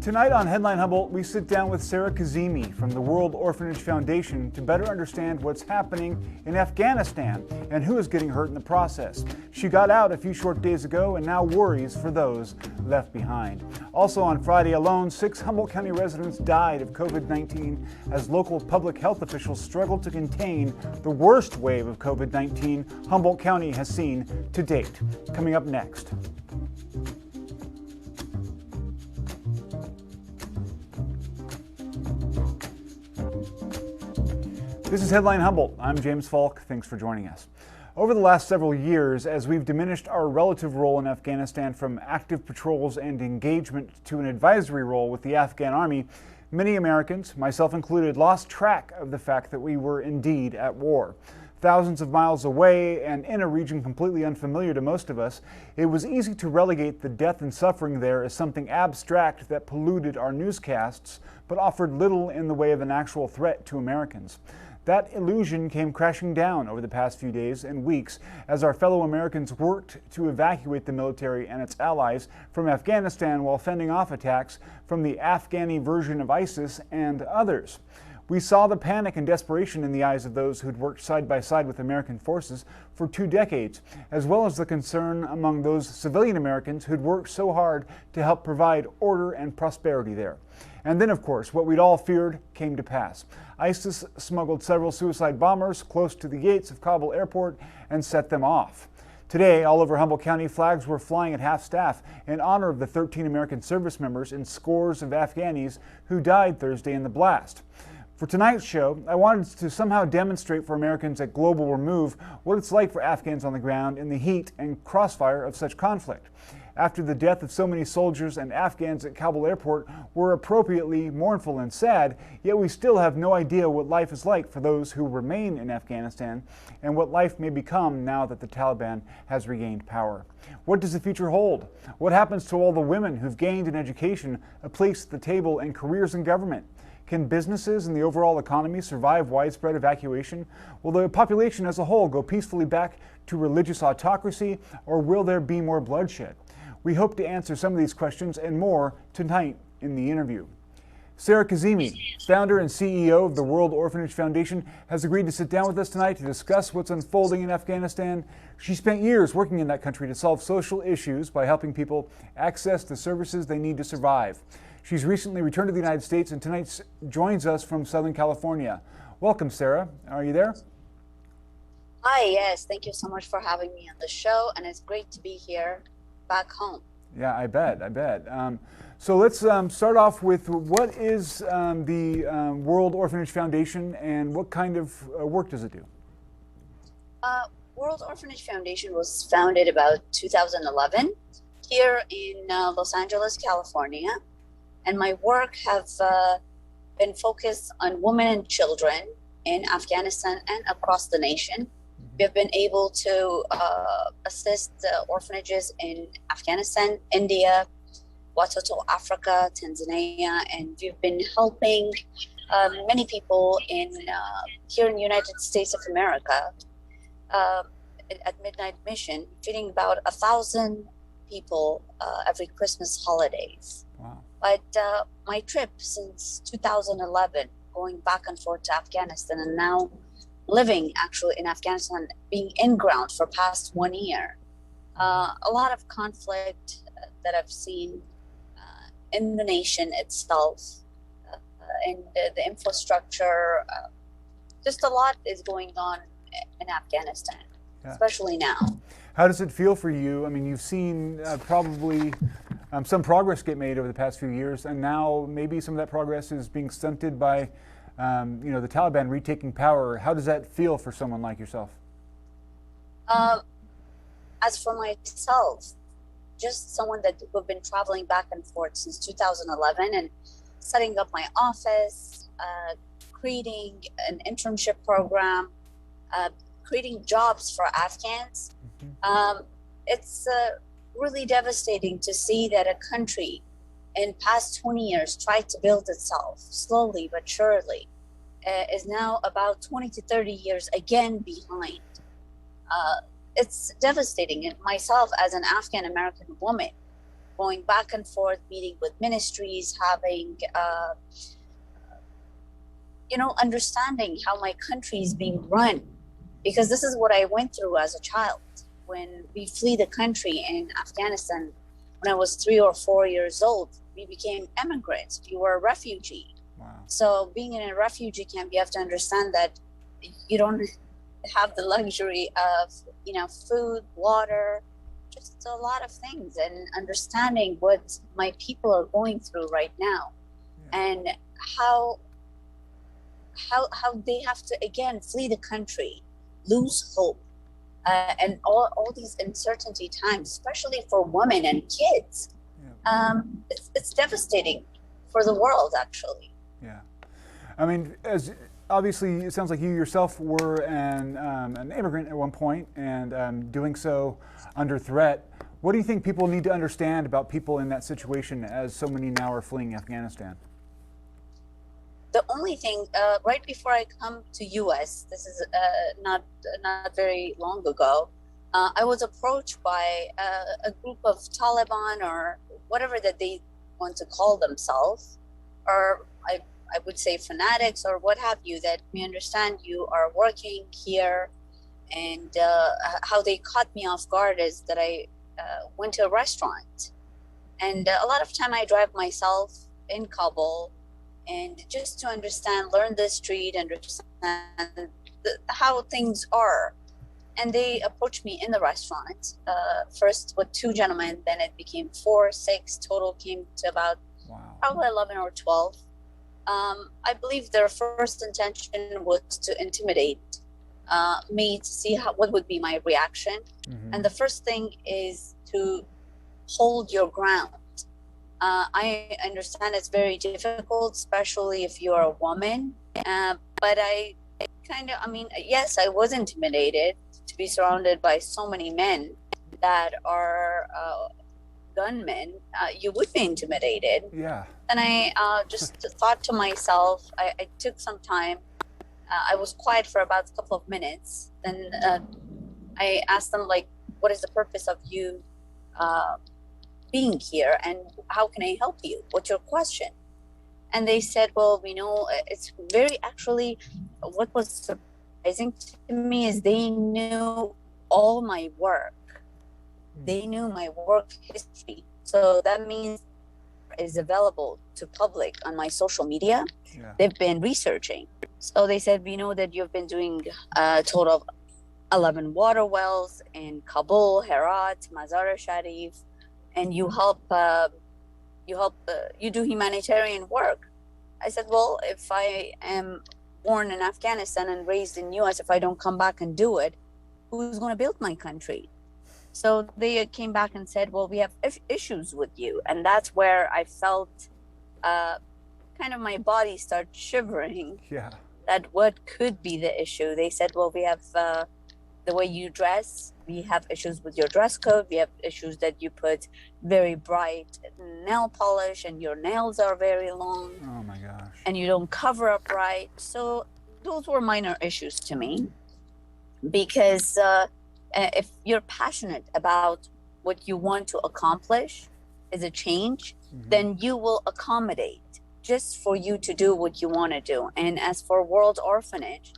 Tonight on Headline Humboldt, we sit down with Sara Kazimi from the World Orphanage Foundation to better understand what's happening in Afghanistan and who is getting hurt in the process. She got out a few short days ago and now worries for those left behind. Also on Friday alone, 6 Humboldt County residents died of COVID-19 as local public health officials struggled to contain the worst wave of COVID-19 Humboldt County has seen to date. Coming up next. This is Headline Humboldt. I'm James Falk. Thanks for joining us. Over the last several years, as we've diminished our relative role in Afghanistan from active patrols and engagement to an advisory role with the Afghan army, many Americans, myself included, lost track of the fact that we were indeed at war. Thousands of miles away and in a region completely unfamiliar to most of us, it was easy to relegate the death and suffering there as something abstract that polluted our newscasts, but offered little in the way of an actual threat to Americans. That illusion came crashing down over the past few days and weeks as our fellow Americans worked to evacuate the military and its allies from Afghanistan while fending off attacks from the Afghani version of ISIS and others. We saw the panic and desperation in the eyes of those who'd worked side by side with American forces for 2 decades, as well as the concern among those civilian Americans who'd worked so hard to help provide order and prosperity there. And then, of course, what we'd all feared came to pass. ISIS smuggled several suicide bombers close to the gates of Kabul airport and set them off. Today, all over Humboldt County, flags were flying at half-staff in honor of the 13 American service members and scores of Afghanis who died Thursday in the blast. For tonight's show, I wanted to somehow demonstrate for Americans at Global Remove what it's like for Afghans on the ground in the heat and crossfire of such conflict. After the death of so many soldiers and Afghans at Kabul airport were appropriately mournful and sad, yet we still have no idea what life is like for those who remain in Afghanistan and what life may become now that the Taliban has regained power. What does the future hold? What happens to all the women who've gained an education, a place at the table, and careers in government? Can businesses and the overall economy survive widespread evacuation? Will the population as a whole go peacefully back to religious autocracy, or will there be more bloodshed? We hope to answer some of these questions and more tonight in the interview. Sara Kazimi, founder and CEO of the World Orphanage Foundation, has agreed to sit down with us tonight to discuss what's unfolding in Afghanistan. She spent years working in that country to solve social issues by helping people access the services they need to survive. She's recently returned to the United States and tonight joins us from Southern California. Welcome, Sara. Are you there? Hi, yes. Thank you so much for having me on the show, and it's great to be here back home. Yeah, I bet. So let's start off with what is the World Orphanage Foundation and what kind of work does it do? World Orphanage Foundation was founded about 2011 here in Los Angeles, California. And my work has been focused on women and children in Afghanistan and across the nation. We have been able to assist orphanages in Afghanistan, India, Watoto, Africa, Tanzania, and we've been helping many people here in the United States of America at Midnight Mission, feeding about 1,000 people every Christmas holidays. Wow. But my trip since 2011, going back and forth to Afghanistan and now living actually in Afghanistan, being in ground for past 1 year, a lot of conflict that I've seen in the nation itself, and the infrastructure, just a lot is going on in Afghanistan, especially now. How does it feel for you? I mean, you've seen probably some progress get made over the past few years, and now maybe some of that progress is being stunted by the Taliban retaking power. How does that feel for someone like yourself? As for myself, just someone that we've been traveling back and forth since 2011 and setting up my office, creating an internship program, creating jobs for Afghans. It's really devastating to see that a country in past 20 years tried to build itself slowly but surely, is now about 20 to 30 years again behind. It's devastating. And myself as an Afghan American woman, going back and forth, meeting with ministries, having, understanding how my country is being run. Because this is what I went through as a child. When we flee the country in Afghanistan, when I was 3 or 4 years old, we became immigrants. We were a refugee. Wow. So being in a refugee camp, you have to understand that you don't have the luxury of, food, water, just a lot of things, and understanding what my people are going through right now, and how they have to again flee the country, lose hope, and all these uncertainty times, especially for women and kids. It's devastating for the world, actually. Yeah, I mean, as obviously it sounds like you yourself were an immigrant at one point, and doing so under threat. What do you think people need to understand about people in that situation, as so many now are fleeing Afghanistan? The only thing, right before I come to U.S., this is not very long ago, I was approached by a group of Taliban, or whatever that they want to call themselves, or I would say fanatics or what have you, that we understand you are working here. And how they caught me off guard is that I went to a restaurant. And a lot of time I drive myself in Kabul, and just to learn the street, understand how things are. And they approached me in the restaurant, first with 2 gentlemen, then it became 4, 6, total came to about probably 11 or 12. I believe their first intention was to intimidate me, to see what would be my reaction. Mm-hmm. And the first thing is to hold your ground. I understand it's very difficult, especially if you're a woman. But yes, I was intimidated to be surrounded by so many men that are gunmen. You would be intimidated. Yeah. And I just thought to myself, I took some time. I was quiet for about a couple of minutes. Then I asked them, what is the purpose of you being here, and how can I help you? What's your question? And they said, well, we know it's very, actually, what was surprising to me is they knew all my work. They knew my work history. So that means is available to public on my social media. Yeah. They've been researching. So they said, we know that you've been doing a total of 11 water wells in Kabul, Herat, Mazar-e-Sharif, and you do humanitarian work. I said, well, if I am born in Afghanistan and raised in US, if I don't come back and do it, who's going to build my country? So they came back and said, well, we have issues with you. And that's where I felt kind of my body start shivering. Yeah. That what could be the issue. They said, well, we have the way you dress. We have issues with your dress code. We have issues that you put very bright nail polish and your nails are very long. Oh my gosh. And you don't cover up right. So those were minor issues to me, because if you're passionate about what you want to accomplish is a change, then you will accommodate just for you to do what you want to do. And as for World Orphanage,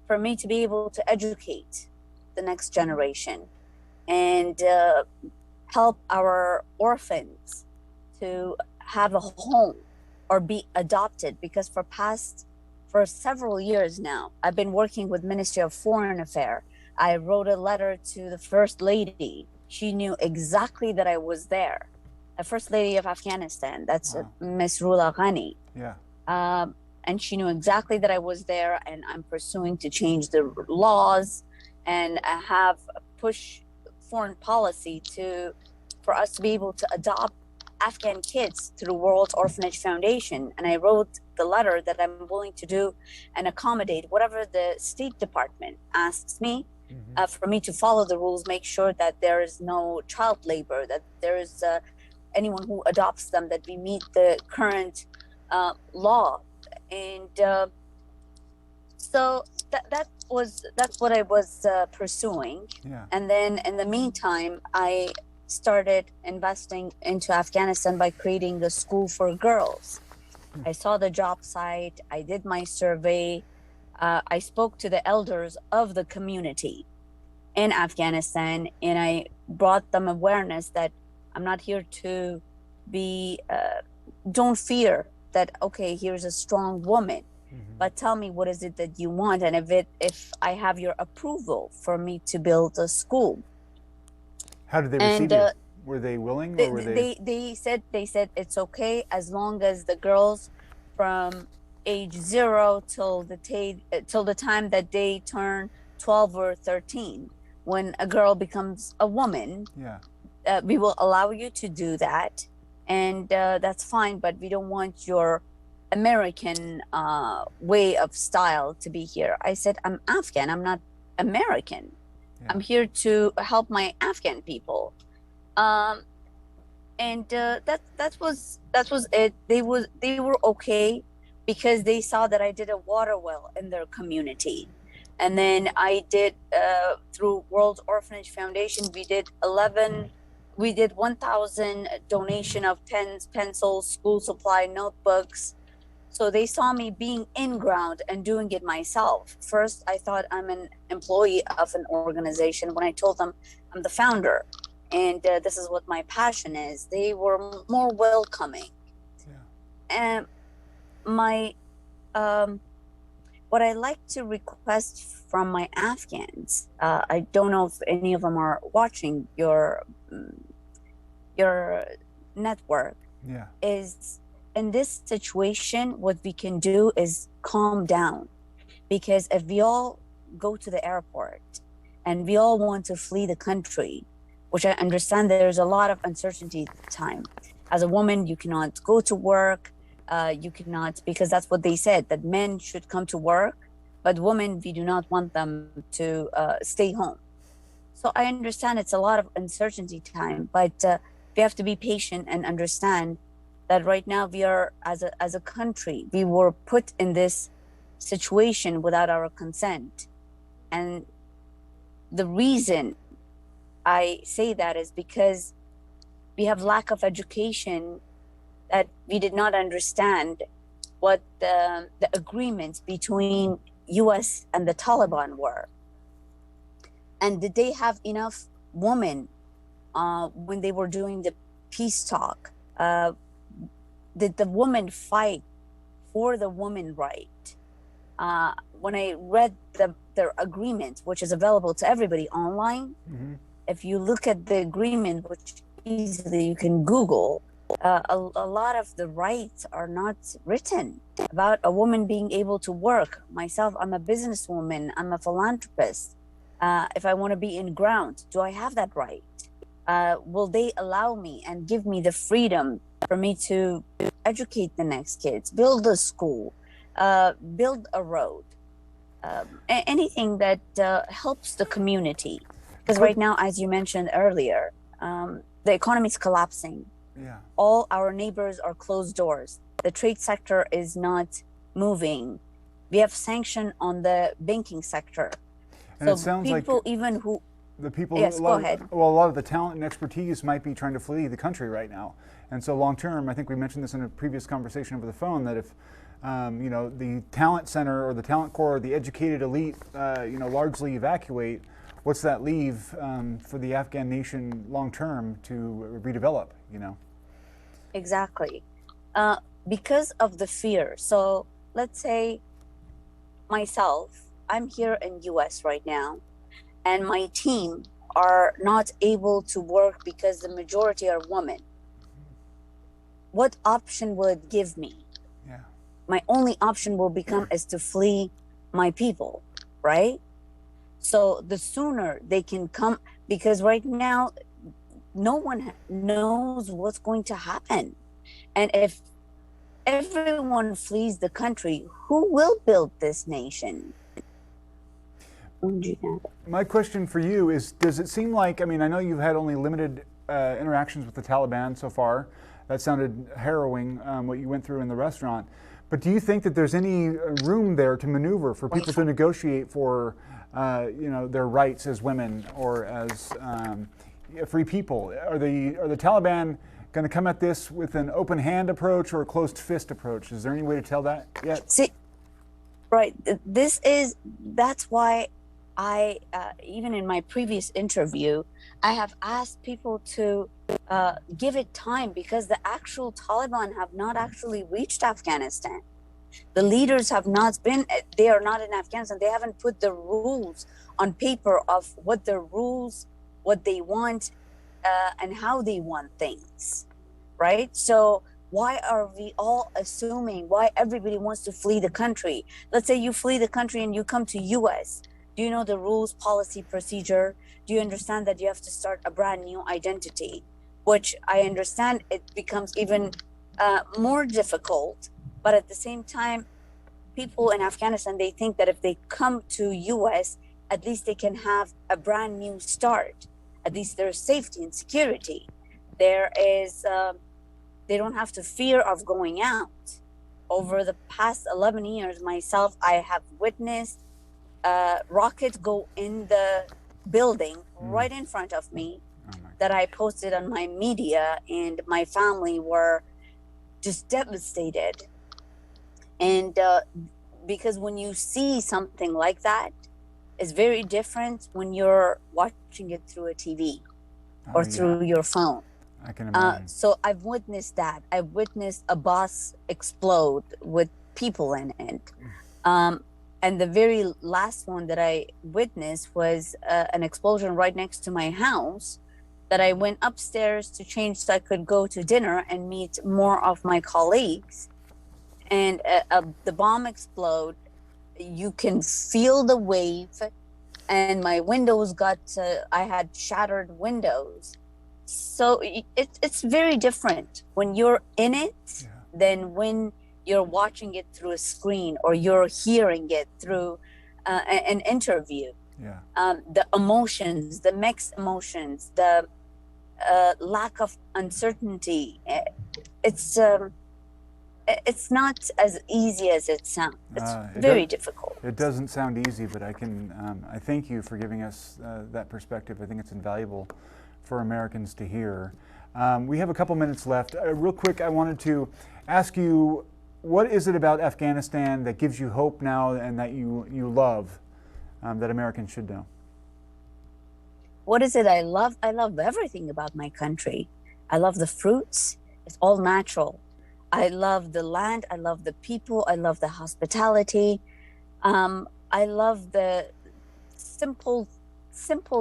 for me to be able to educate the next generation and help our orphans to have a home or be adopted, because for several years now, I've been working with Ministry of Foreign Affairs. I wrote a letter to the First Lady. She knew exactly that I was there. The First Lady of Afghanistan, that's Miss Rula Ghani. Yeah. And she knew exactly that I was there, and I'm pursuing to change the laws and have push foreign policy for us to be able to adopt Afghan kids through World Orphanage Foundation. And I wrote the letter that I'm willing to do and accommodate whatever the State Department asks me, for me to follow the rules, make sure that there is no child labor, that there is anyone who adopts them, that we meet the current law. And so that's what I was pursuing. Yeah. And then in the meantime, I started investing into Afghanistan by creating a school for girls. I saw the job site, I did my survey, I spoke to the elders of the community in Afghanistan, and I brought them awareness that I'm not here to be, don't fear that, okay, here's a strong woman, but tell me what is it that you want, and if I have your approval for me to build a school. How did they receive you? Were they willing, or were they? They said it's okay as long as the girls from age 0 till the time that they turn 12 or 13. When a girl becomes a woman, we will allow you to do that, and that's fine. But we don't want your American way of style to be here. I said, I'm Afghan. I'm not American. I'm here to help my Afghan people. And that was it. They were okay because they saw that I did a water well in their community, and then I did through World Orphanage Foundation. We did 1,000 donation of pens, pencils, school supply, notebooks. So they saw me being in ground and doing it myself. First, I thought I'm an employee of an organization. When I told them I'm the founder, and this is what my passion is, they were more welcoming. And what I like to request from my Afghans, I don't know if any of them are watching your network, is in this situation, what we can do is calm down. Because if we all go to the airport and we all want to flee the country, which I understand there's a lot of uncertainty at the time. As a woman, you cannot go to work, you cannot, because that's what they said, that men should come to work, but women, we do not want them to stay home. So I understand it's a lot of uncertainty time, but we have to be patient and understand that right now we are, as a country, we were put in this situation without our consent. And the reason I say that is because we have lack of education, that we did not understand what the agreements between US and the Taliban were. And did they have enough women when they were doing the peace talk? Did the woman fight for the woman right? When I read their agreement, which is available to everybody online, if you look at the agreement, which easily you can Google, a lot of the rights are not written about a woman being able to work. Myself, I'm a businesswoman, I'm a philanthropist. If I want to be in ground, do I have that right? Will they allow me and give me the freedom for me to educate the next kids, build a school, build a road, anything that helps the community? Because right now, as you mentioned earlier, the economy is collapsing. All our neighbors are closed doors. The trade sector is not moving. We have sanction on the banking sector. And so it sounds people, like even who the people, yes, go ahead. Well, a lot of the talent and expertise might be trying to flee the country right now. And so long term, I think we mentioned this in a previous conversation over the phone, that if you know, the talent center or the talent core or the educated elite, you know, largely evacuate, what's that leave for the Afghan nation long term to redevelop, you know? Exactly. Because of the fear. So let's say myself, I'm here in US right now, and my team are not able to work because the majority are women. What option will it give me? My only option will become is to flee my people, right? So the sooner they can come, because right now, no one knows what's going to happen. And if everyone flees the country, who will build this nation? My question for you is, does it seem like, I mean, I know you've had only limited interactions with the Taliban so far. That sounded harrowing, what you went through in the restaurant. But do you think that there's any room there to maneuver for people to negotiate for, you know, their rights as women, or as, free people? Are the Taliban going to come at this with an open hand approach or a closed fist approach? Is there any way to tell that yet? See, right. That's why I, even in my previous interview, I have asked people to give it time, because the actual Taliban have not actually reached Afghanistan. The leaders have not been, they are not in Afghanistan. They haven't put the rules on paper of what the rules, what they want, and how they want things, right? So why are we all assuming, why everybody wants to flee the country? Let's say you flee the country and you come to US. Do you know the rules, policy, procedure? Do you understand that you have to start a brand new identity? Which I understand it becomes even more difficult. But at the same time, people in Afghanistan, they think that if they come to US, at least they can have a brand new start. At least there's safety and security. There is, they don't have to fear of going out. Over the past 11 years, myself, I have witnessed rockets go in the building right in front of me that I posted on my media, and my family were just devastated. And because when you see something like that, it's very different when you're watching it through a TV or through your phone. I can imagine. So I've witnessed that. I've witnessed a bus explode with people in it. And the very last one that I witnessed was an explosion right next to my house, that I went upstairs to change so I could go to dinner and meet more of my colleagues. And the bomb exploded. You can feel the wave, and my windows got, I had shattered windows. So it's very different when you're in it than when you're watching it through a screen or you're hearing it through an interview. The emotions, the mixed emotions, the lack of uncertainty, it's not as easy as it sounds. It's very difficult. It doesn't sound easy, but I thank you for giving us that perspective. I think it's invaluable for Americans to hear. We have a couple minutes left. Real quick, I wanted to ask you, what is it about Afghanistan that gives you hope now and that you love, that Americans should know? What is it I love? I love everything about my country. I love the fruits. It's all natural. I love the land. I love the people. I love the hospitality. I love the simple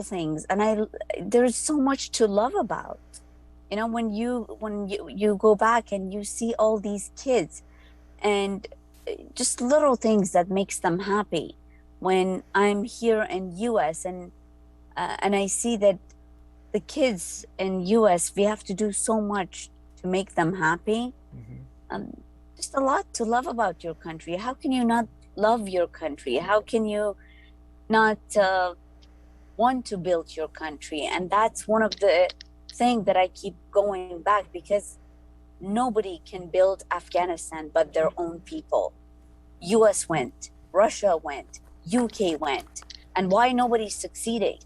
things. And there's so much to love about. You know, when you go back and you see all these kids and just little things that makes them happy. When I'm here in US and I see that the kids in US, we have to do so much to make them happy. Just a lot to love about your country. How can you not love your country? How can you not want to build your country? And that's one of the things that I keep going back, because nobody can build Afghanistan but their own people. US went, Russia went, UK went. And why nobody's succeeding?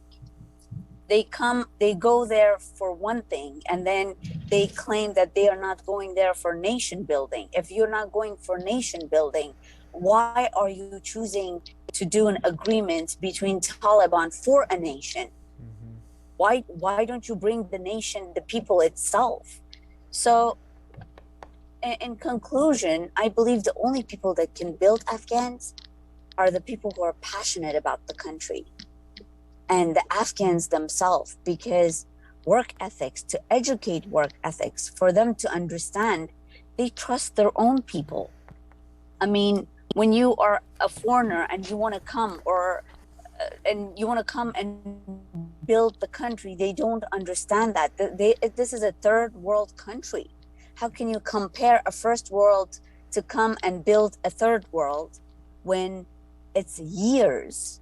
They go there for one thing, and then they claim that they are not going there for nation building. If you're not going for nation building, why are you choosing to do an agreement between Taliban for a nation? Why don't you bring the nation, the people itself? So in conclusion, I believe the only people that can build Afghans are the people who are passionate about the country, and the Afghans themselves, because work ethics, to educate work ethics, for them to understand, they trust their own people. I mean, when you are a foreigner and you want to come and build the country, they don't understand that. This is a third world country. How can you compare a first world to come and build a third world when it's years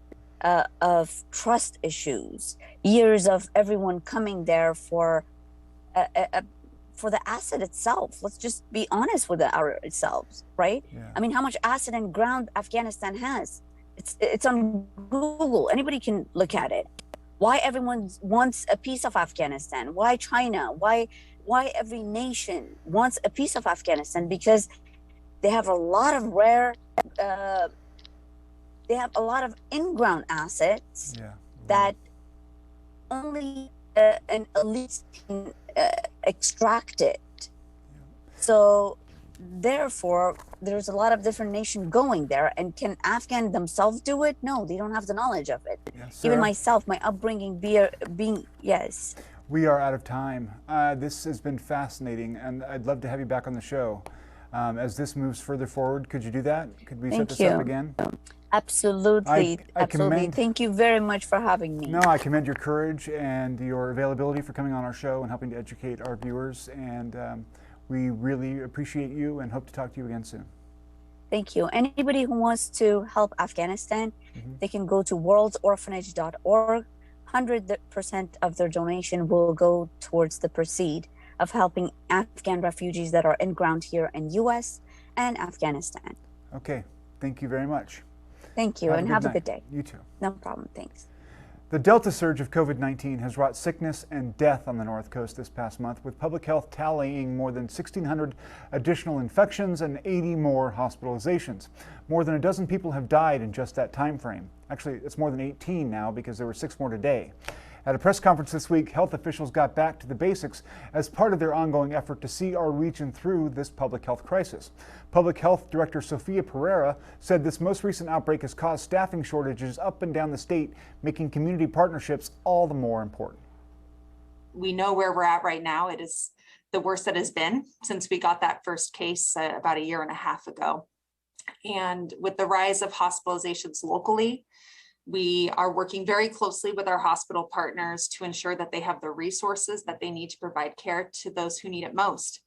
of trust issues, years of everyone coming there for the asset itself? Let's just be honest with ourselves, right? I mean, how much asset and ground Afghanistan has? It's on Google. Anybody can look at it. Why everyone wants a piece of Afghanistan? Why China? Why every nation wants a piece of Afghanistan? Because they have a lot of rare, they have a lot of in-ground assets that only an elite can extract it. So therefore, there's a lot of different nations going there. And can Afghan themselves do it? No, they don't have the knowledge of it. Even myself, my upbringing being yes. We are out of time. This has been fascinating, and I'd love to have you back on the show. As this moves further forward, could you do that? Could we set this up again? Absolutely. Absolutely. Thank you very much for having me. No, I commend your courage and your availability for coming on our show and helping to educate our viewers. And we really appreciate you and hope to talk to you again soon. Thank you. Anybody who wants to help Afghanistan, they can go to worldorphanage.org. 100% of their donation will go towards the proceed of helping Afghan refugees that are in ground here in U.S. and Afghanistan. Okay. Thank you very much. Thank you, and have a good day. You too. No problem. Thanks. The Delta surge of COVID-19 has wrought sickness and death on the North Coast this past month, with public health tallying more than 1,600 additional infections and 80 more hospitalizations. More than a dozen people have died in just that time frame. Actually, it's more than 18 now because there were 6 more today. At a press conference this week, health officials got back to the basics as part of their ongoing effort to see our region through this public health crisis. Public Health Director Sofia Pereira said this most recent outbreak has caused staffing shortages up and down the state, making community partnerships all the more important. We know where we're at right now. It is the worst that has been since we got that first case about 1.5 years ago. And with the rise of hospitalizations locally, we are working very closely with our hospital partners to ensure that they have the resources that they need to provide care to those who need it most.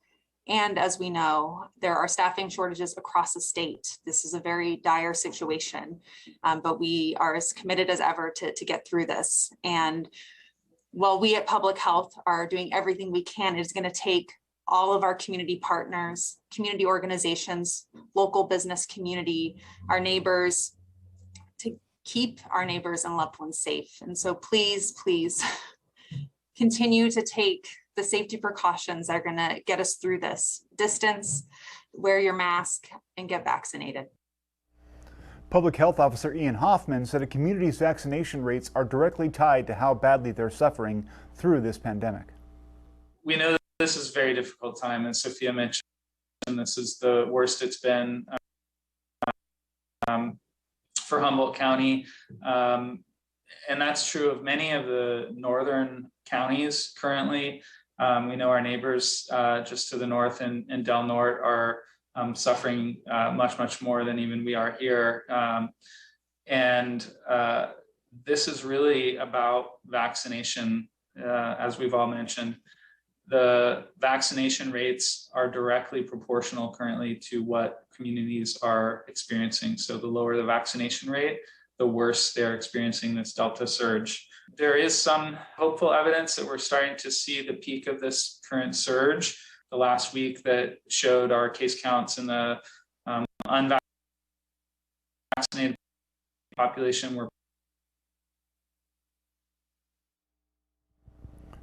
And as we know, there are staffing shortages across the state. This is a very dire situation, but we are as committed as ever to get through this. And while we at Public Health are doing everything we can, it's going to take all of our community partners, community organizations, local business community, our neighbors, keep our neighbors and loved ones safe. And so please, please continue to take the safety precautions that are going to get us through this. Distance, wear your mask, and get vaccinated. Public Health Officer Ian Hoffman said a community's vaccination rates are directly tied to how badly they're suffering through this pandemic. We know that this is a very difficult time, and Sofia mentioned this is the worst it's been for Humboldt County, and that's true of many of the northern counties currently. We know our neighbors just to the north in Del Norte are suffering much more than even we are here. And this is really about vaccination, as we've all mentioned. The vaccination rates are directly proportional currently to what communities are experiencing. So the lower the vaccination rate, the worse they're experiencing this Delta surge. There is some hopeful evidence that we're starting to see the peak of this current surge. The last week that showed our case counts in the unvaccinated population were.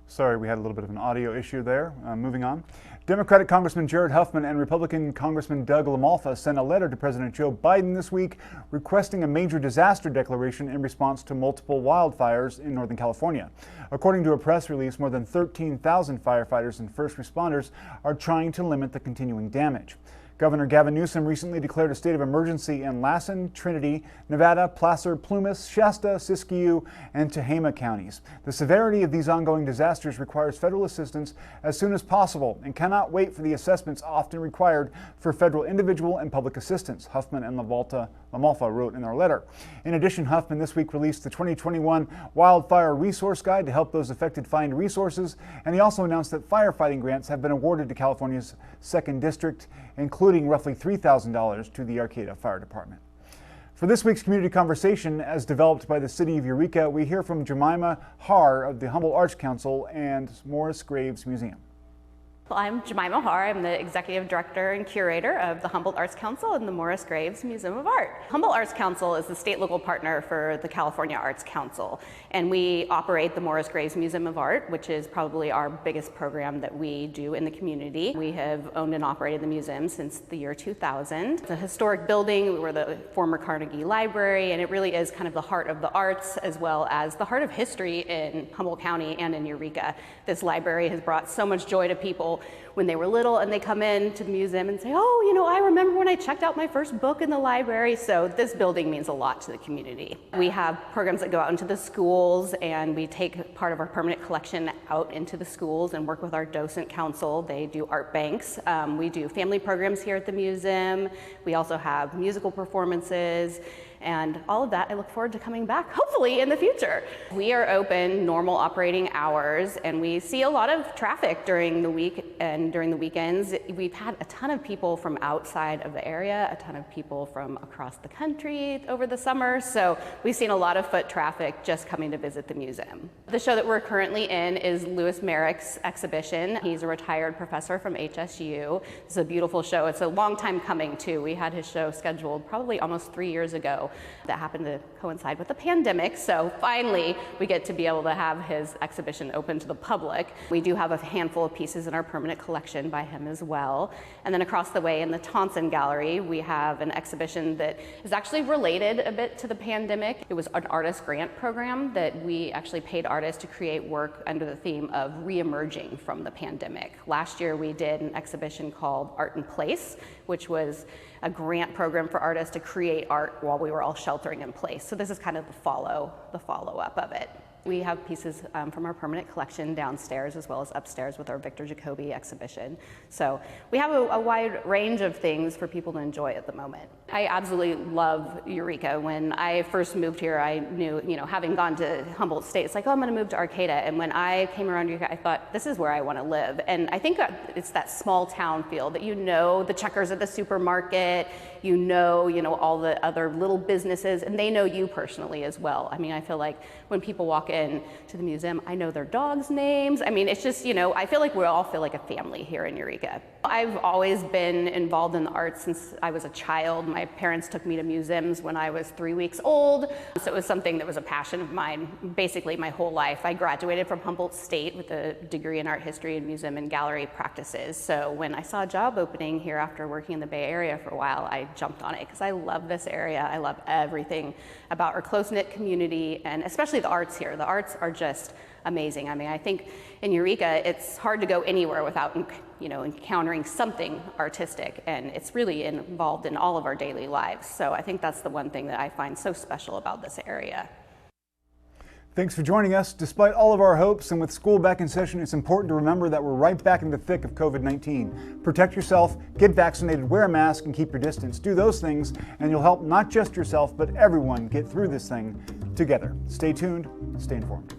Sorry, we had a little bit of an audio issue there. Moving on. Democratic Congressman Jared Huffman and Republican Congressman Doug Lamalfa sent a letter to President Joe Biden this week requesting a major disaster declaration in response to multiple wildfires in Northern California. According to a press release, more than 13,000 firefighters and first responders are trying to limit the continuing damage. Governor Gavin Newsom recently declared a state of emergency in Lassen, Trinity, Nevada, Placer, Plumas, Shasta, Siskiyou, and Tehama counties. The severity of these ongoing disasters requires federal assistance as soon as possible and cannot wait for the assessments often required for federal individual and public assistance, Huffman and Lamalfa wrote in their letter. In addition, Huffman this week released the 2021 Wildfire Resource Guide to help those affected find resources, and he also announced that firefighting grants have been awarded to California's 2nd District, including roughly $3,000 to the Arcata Fire Department. For this week's community conversation, as developed by the City of Eureka, we hear from Jemima Har of the Humboldt Arts Council and Morris Graves Museum. I'm Jemima Har. I'm the Executive Director and Curator of the Humboldt Arts Council and the Morris Graves Museum of Art. Humboldt Arts Council is the state local partner for the California Arts Council, and we operate the Morris Graves Museum of Art, which is probably our biggest program that we do in the community. We have owned and operated the museum since the year 2000. It's a historic building. We're the former Carnegie Library, and it really is kind of the heart of the arts as well as the heart of history in Humboldt County and in Eureka. This library has brought so much joy to people when they were little and they come in to the museum and say, oh, you know, I remember when I checked out my first book in the library. So this building means a lot to the community. We have programs that go out into the schools, and we take part of our permanent collection out into the schools and work with our docent council. They do art banks. We do family programs here at the museum. We also have musical performances. And all of that, I look forward to coming back, hopefully in the future. We are open normal operating hours, and we see a lot of traffic during the week and during the weekends. We've had a ton of people from outside of the area, a ton of people from across the country over the summer. So we've seen a lot of foot traffic just coming to visit the museum. The show that we're currently in is Louis Merrick's exhibition. He's a retired professor from HSU. It's a beautiful show. It's a long time coming too. We had his show scheduled probably almost 3 years ago. That happened to coincide with the pandemic, so finally we get to be able to have his exhibition open to the public. We do have a handful of pieces in our permanent collection by him as well. And then across the way in the Thompson Gallery, we have an exhibition that is actually related a bit to the pandemic. It was an artist grant program that we actually paid artists to create work under the theme of re-emerging from the pandemic. Last year we did an exhibition called Art in Place, which was a grant program for artists to create art while we were all sheltering in place. So this is kind of the follow-up of it. We have pieces from our permanent collection downstairs as well as upstairs with our Victor Jacobi exhibition. So we have a wide range of things for people to enjoy at the moment. I absolutely love Eureka. When I first moved here, I knew, you know, having gone to Humboldt State, it's like, oh, I'm gonna move to Arcata. And when I came around Eureka, I thought, this is where I wanna live. And I think it's that small town feel that you know the checkers at the supermarket, you know all the other little businesses, and they know you personally as well. I mean, I feel like when people walk in to the museum, I know their dogs' names. I mean, it's just, I feel like we all feel like a family here in Eureka. I've always been involved in the arts since I was a child. My parents took me to museums when I was 3 weeks old, so it was something that was a passion of mine basically my whole life. I graduated from Humboldt State with a degree in art history and museum and gallery practices, so when I saw a job opening here after working in the Bay Area for a while, I jumped on it because I love this area. I love everything about our close-knit community, and especially the arts here. The arts are just amazing. I mean, I think in Eureka, it's hard to go anywhere without, encountering something artistic, and it's really involved in all of our daily lives. So I think that's the one thing that I find so special about this area. Thanks for joining us. Despite all of our hopes and with school back in session, it's important to remember that we're right back in the thick of COVID-19. Protect yourself, get vaccinated, wear a mask, and keep your distance. Do those things, and you'll help not just yourself, but everyone get through this thing together. Stay tuned, stay informed.